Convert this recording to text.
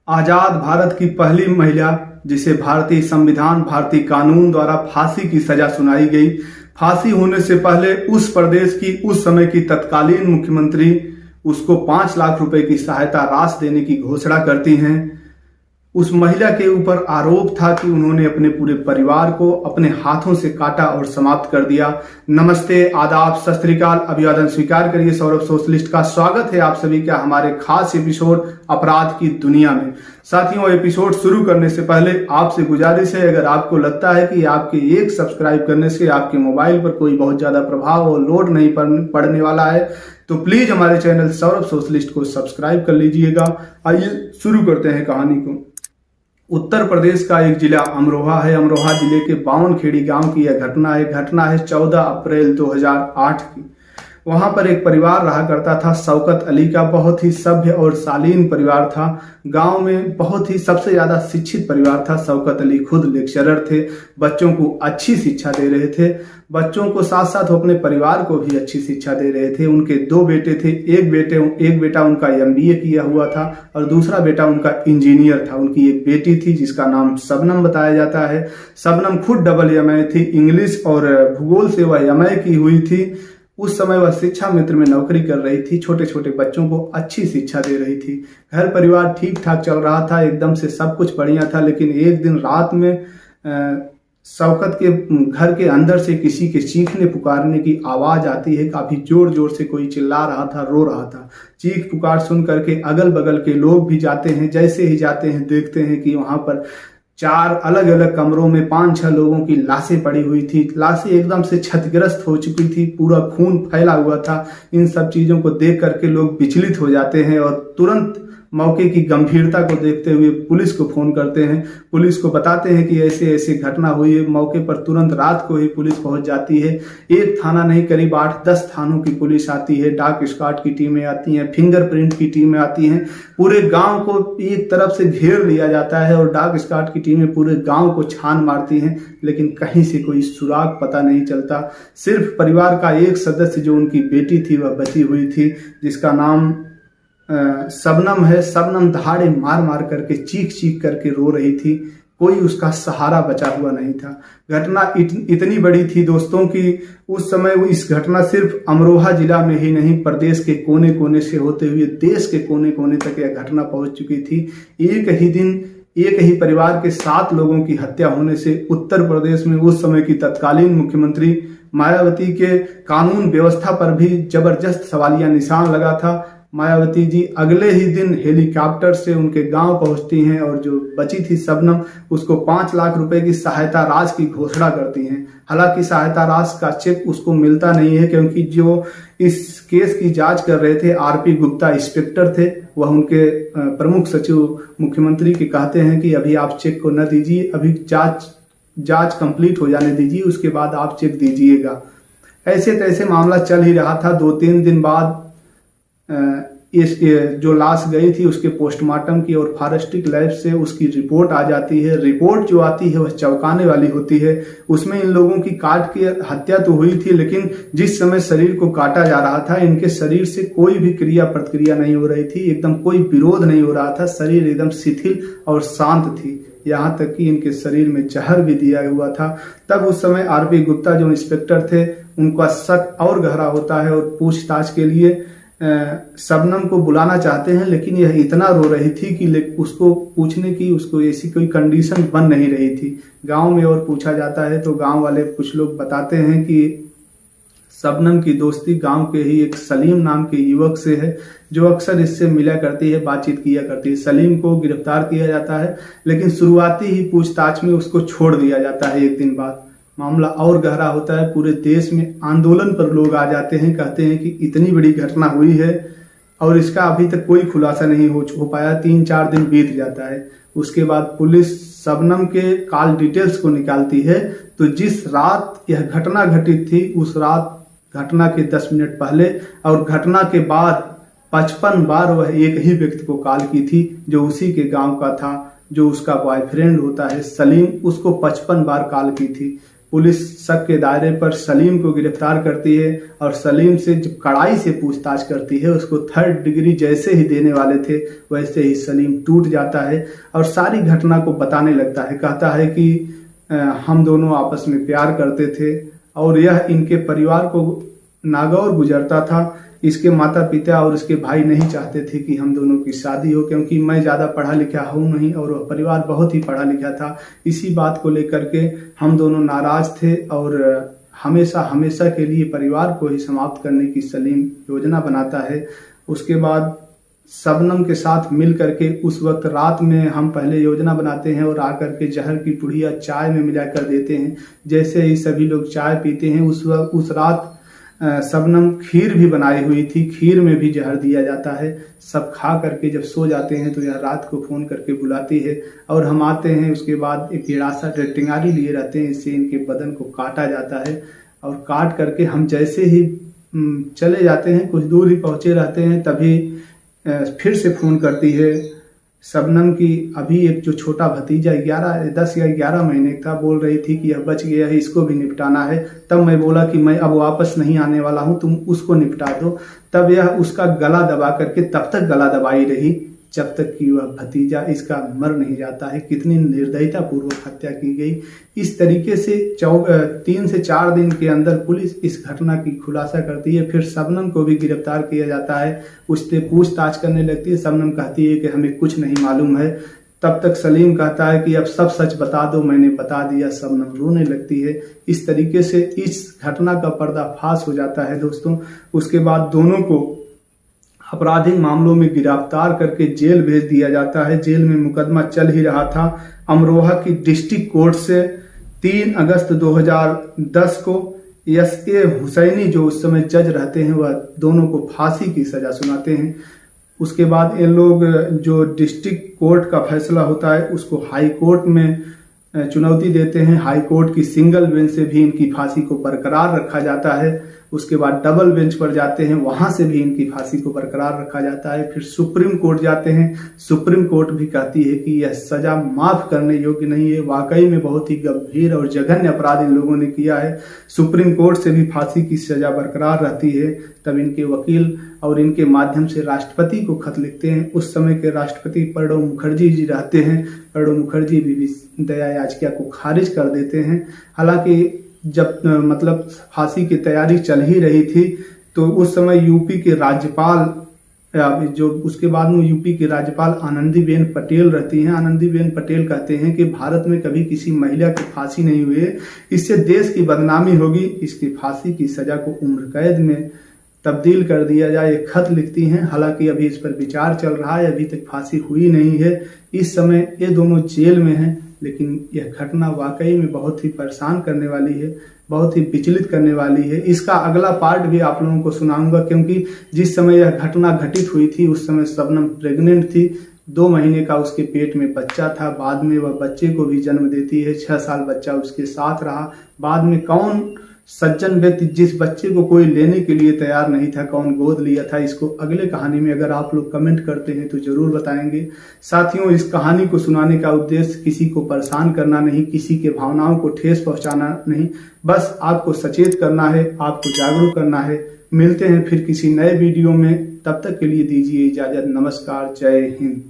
आजाद भारत की पहली महिला जिसे भारतीय संविधान, भारतीय कानून द्वारा फांसी की सजा सुनाई गई। फांसी होने से पहले उस प्रदेश की उस समय की तत्कालीन मुख्यमंत्री उसको 5 लाख रुपए की सहायता राशि देने की घोषणा करती हैं। उस महिला के ऊपर आरोप था कि उन्होंने अपने पूरे परिवार को अपने हाथों से काटा और समाप्त कर दिया। नमस्ते, आदाब, सत श्री अकाल, अभिवादन स्वीकार करिए। सौरभ सोशलिस्ट का स्वागत है आप सभी का हमारे खास एपिसोड अपराध की दुनिया में। साथियों, एपिसोड शुरू करने से पहले आपसे गुजारिश है, अगर आपको लगता है कि आपके एक सब्सक्राइब करने से आपके मोबाइल पर कोई बहुत ज्यादा प्रभाव और लोड नहीं पड़ने वाला है, तो प्लीज हमारे चैनल सौरभ सोशलिस्ट को सब्सक्राइब कर लीजिएगा। आइए शुरू करते हैं कहानी को। उत्तर प्रदेश का एक जिला अमरोहा है। अमरोहा जिले के बावनखेड़ी गांव की यह घटना है। घटना है 14 अप्रैल 2008 की। वहां पर एक परिवार रहा करता था, शौकत अली का। बहुत ही सभ्य और शालीन परिवार था। गांव में बहुत ही सबसे ज्यादा शिक्षित परिवार था। शौकत अली खुद लेक्चरर थे, बच्चों को अच्छी शिक्षा दे रहे थे। बच्चों को साथ साथ वो अपने परिवार को भी अच्छी शिक्षा दे रहे थे। उनके 2 बेटे थे। एक बेटा उनका MBA किया हुआ था और दूसरा बेटा उनका इंजीनियर था। उनकी एक बेटी थी जिसका नाम शबनम बताया जाता है। शबनम खुद MA थी। इंग्लिश और भूगोल से वह MA की हुई थी। उस समय वह शिक्षा मित्र में नौकरी कर रही थी। छोटे छोटे बच्चों को अच्छी शिक्षा दे रही थी। घर परिवार ठीक ठाक चल रहा था, एकदम से सब कुछ बढ़िया था। लेकिन एक दिन रात में शौकत के घर के अंदर से किसी के चीखने पुकारने की आवाज आती है। काफी जोर जोर से कोई चिल्ला रहा था, रो रहा था। चीख पुकार सुन करके अगल बगल के लोग भी जाते हैं। जैसे ही जाते हैं देखते हैं कि वहां पर 4 अलग अलग कमरों में 5-6 लोगों की लाशें पड़ी हुई थी। लाशें एकदम से क्षतिग्रस्त हो चुकी थी, पूरा खून फैला हुआ था। इन सब चीजों को देख करके लोग विचलित हो जाते हैं और तुरंत मौके की गंभीरता को देखते हुए पुलिस को फोन करते हैं। पुलिस को बताते हैं कि ऐसे ऐसे घटना हुई है। मौके पर तुरंत रात को ही पुलिस पहुंच जाती है। एक थाना नहीं, करीब 8-10 थानों की पुलिस आती है। डाक स्क्वाड की टीमें आती हैं, फिंगरप्रिंट की टीमें आती हैं। पूरे गांव को एक तरफ से घेर लिया जाता है और डाक स्क्वाड की टीमें पूरे गांव को छान मारती हैं, लेकिन कहीं से कोई सुराग पता नहीं चलता। सिर्फ परिवार का एक सदस्य जो उनकी बेटी थी वह बची हुई थी, जिसका नाम शबनम है। शबनम दहाड़े मार मार करके चीख चीख करके रो रही थी। कोई उसका सहारा बचा हुआ नहीं था। घटना इतनी बड़ी थी दोस्तों कि उस समय इस घटना सिर्फ अमरोहा जिला में ही नहीं, प्रदेश के कोने कोने से होते हुए देश के कोने कोने तक यह घटना पहुंच चुकी थी। एक ही दिन एक ही परिवार के 7 लोगों की हत्या होने से उत्तर प्रदेश में उस समय की तत्कालीन मुख्यमंत्री मायावती के कानून व्यवस्था पर भी जबरदस्त सवालिया निशान लगा था। मायावती जी अगले ही दिन हेलीकॉप्टर से उनके गांव पहुंचती हैं और जो बची थी शबनम, उसको 5 लाख रुपए की सहायता राशि की घोषणा करती हैं। हालांकि सहायता राशि का चेक उसको मिलता नहीं है, क्योंकि जो इस केस की जांच कर रहे थे RP गुप्ता इंस्पेक्टर थे। वह उनके प्रमुख सचिव मुख्यमंत्री के कहते हैं कि अभी आप चेक को न दीजिए, अभी जांच कंप्लीट हो जाने दीजिए, उसके बाद आप चेक दीजिएगा। ऐसे तैसे मामला चल ही रहा था। 2-3 दिन बाद इस जो लाश गई थी उसके पोस्टमार्टम की और फॉरेंसिक लैब से उसकी रिपोर्ट आ जाती है। रिपोर्ट जो आती है वह चौंकाने वाली होती है। उसमें इन लोगों की काट के हत्या तो हुई थी, लेकिन जिस समय शरीर को काटा जा रहा था इनके शरीर से कोई भी क्रिया प्रतिक्रिया नहीं हो रही थी, एकदम कोई विरोध नहीं हो रहा था। शरीर एकदम शिथिल और शांत थी, यहाँ तक कि इनके शरीर में जहर भी दिया हुआ था। तब उस समय RP गुप्ता जो इंस्पेक्टर थे उनका शक और गहरा होता है और पूछताछ के लिए शबनम को बुलाना चाहते हैं, लेकिन यह इतना रो रही थी कि उसको पूछने की उसको ऐसी कोई कंडीशन बन नहीं रही थी। गांव में और पूछा जाता है तो गांव वाले कुछ लोग बताते हैं कि शबनम की दोस्ती गांव के ही एक सलीम नाम के युवक से है, जो अक्सर इससे मिला करती है, बातचीत किया करती है। सलीम को गिरफ्तार किया जाता है, लेकिन शुरुआती ही पूछताछ में उसको छोड़ दिया जाता है। एक दिन बाद मामला और गहरा होता है। पूरे देश में आंदोलन पर लोग आ जाते हैं, कहते हैं कि इतनी बड़ी घटना हुई है और इसका अभी तक कोई खुलासा नहीं हो पाया। 3-4 दिन बीत जाता है। उसके बाद पुलिस शबनम के कॉल डिटेल्स को निकालती है। तो जिस रात यह घटना घटित थी उस रात घटना के 10 मिनट पहले और घटना के बाद 55 बार वह एक ही व्यक्ति को कॉल की थी, जो उसी के गांव का था, जो उसका बॉयफ्रेंड होता है सलीम। उसको 55 बार कॉल की थी। पुलिस शक के दायरे पर सलीम को गिरफ्तार करती है और सलीम से जब कड़ाई से पूछताछ करती है, उसको 3rd डिग्री जैसे ही देने वाले थे वैसे ही सलीम टूट जाता है और सारी घटना को बताने लगता है। कहता है कि हम दोनों आपस में प्यार करते थे और यह इनके परिवार को नागौर गुजरता था। इसके माता पिता और इसके भाई नहीं चाहते थे कि हम दोनों की शादी हो, क्योंकि मैं ज़्यादा पढ़ा लिखा हूँ नहीं और वह परिवार बहुत ही पढ़ा लिखा था। इसी बात को लेकर के हम दोनों नाराज थे और हमेशा हमेशा के लिए परिवार को ही समाप्त करने की सलीम योजना बनाता है। उसके बाद शबनम के साथ मिल करके उस वक्त रात में हम पहले योजना बनाते हैं और आकर के जहर की पुड़िया चाय में मिलाकर देते हैं। जैसे ही सभी लोग चाय पीते हैं, उस रात शबनम खीर भी बनाई हुई थी, खीर में भी जहर दिया जाता है। सब खा करके जब सो जाते हैं तो यह रात को फोन करके बुलाती है और हम आते हैं। उसके बाद एक गिरासा टिंगारी लिए रहते हैं, इससे इनके बदन को काटा जाता है और काट करके हम जैसे ही चले जाते हैं, कुछ दूर ही पहुंचे रहते हैं, तभी फिर से फोन करती है शबनम की अभी एक जो छोटा भतीजा 10 या 11 महीने का, बोल रही थी कि यह बच गया है, इसको भी निपटाना है। तब मैं बोला कि मैं अब वापस नहीं आने वाला हूं, तुम उसको निपटा दो। तब यह उसका गला दबा करके तब तक गला दबाई रही जब तक कि वह भतीजा इसका मर नहीं जाता है। कितनी निर्दयता पूर्वक हत्या की गई। इस तरीके से 3 से 4 दिन के अंदर पुलिस इस घटना की खुलासा करती है। फिर शबनम को भी गिरफ्तार किया जाता है, उससे पूछताछ करने लगती है। शबनम कहती है कि हमें कुछ नहीं मालूम है। तब तक सलीम कहता है कि अब सब सच बता दो, मैंने बता दिया। शबनम रोने लगती है। इस तरीके से इस घटना का पर्दाफाश हो जाता है दोस्तों। उसके बाद दोनों को आपराधिक मामलों में गिरफ्तार करके जेल भेज दिया जाता है। जेल में मुकदमा चल ही रहा था। अमरोहा की डिस्ट्रिक्ट कोर्ट से 3 अगस्त 2010 को एस.ए. हुसैनी जो उस समय जज रहते हैं, वह दोनों को फांसी की सजा सुनाते हैं। उसके बाद ये लोग जो डिस्ट्रिक्ट कोर्ट का फैसला होता है उसको हाई कोर्ट में चुनौती देते हैं। हाई कोर्ट की सिंगल बेंच से भी इनकी फांसी को बरकरार रखा जाता है। उसके बाद डबल बेंच पर जाते हैं, वहां से भी इनकी फांसी को बरकरार रखा जाता है। फिर सुप्रीम कोर्ट जाते हैं। सुप्रीम कोर्ट भी कहती है कि यह सजा माफ करने योग्य नहीं है, वाकई में बहुत ही गंभीर और जघन्य अपराध इन लोगों ने किया है। सुप्रीम कोर्ट से भी फांसी की सजा बरकरार रहती है। तब इनके वकील और इनके माध्यम से राष्ट्रपति को खत लिखते हैं। उस समय के राष्ट्रपति प्रणब मुखर्जी जी रहते हैं। प्रणब मुखर्जी भी दया याचिका को खारिज कर देते हैं। हालांकि जब फांसी की तैयारी चल ही रही थी तो उस समय यूपी के राज्यपाल जो उसके बाद में यूपी के राज्यपाल आनंदीबेन पटेल रहती हैं। आनंदीबेन पटेल कहते हैं कि भारत में कभी किसी महिला की फांसी नहीं हुई है, इससे देश की बदनामी होगी, इसकी फांसी की सजा को उम्र कैद में तब्दील कर दिया जाए, एक खत लिखती हैं। हालांकि अभी इस पर विचार चल रहा है, अभी तक फांसी हुई नहीं है। इस समय ये दोनों जेल में हैं, लेकिन यह घटना वाकई में बहुत ही परेशान करने वाली है, बहुत ही विचलित करने वाली है। इसका अगला पार्ट भी आप लोगों को सुनाऊंगा, क्योंकि जिस समय यह घटना घटित हुई थी उस समय शबनम प्रेग्नेंट थी। 2 महीने का उसके पेट में बच्चा था। बाद में वह बच्चे को भी जन्म देती है। 6 साल बच्चा उसके साथ रहा। बाद में कौन सज्जन व्यक्ति जिस बच्चे को कोई लेने के लिए तैयार नहीं था, कौन गोद लिया था, इसको अगले कहानी में अगर आप लोग कमेंट करते हैं तो जरूर बताएंगे। साथियों, इस कहानी को सुनाने का उद्देश्य किसी को परेशान करना नहीं, किसी के भावनाओं को ठेस पहुंचाना नहीं, बस आपको सचेत करना है, आपको जागरूक करना है। मिलते हैं फिर किसी नए वीडियो में, तब तक के लिए दीजिए इजाजत। नमस्कार, जय हिंद।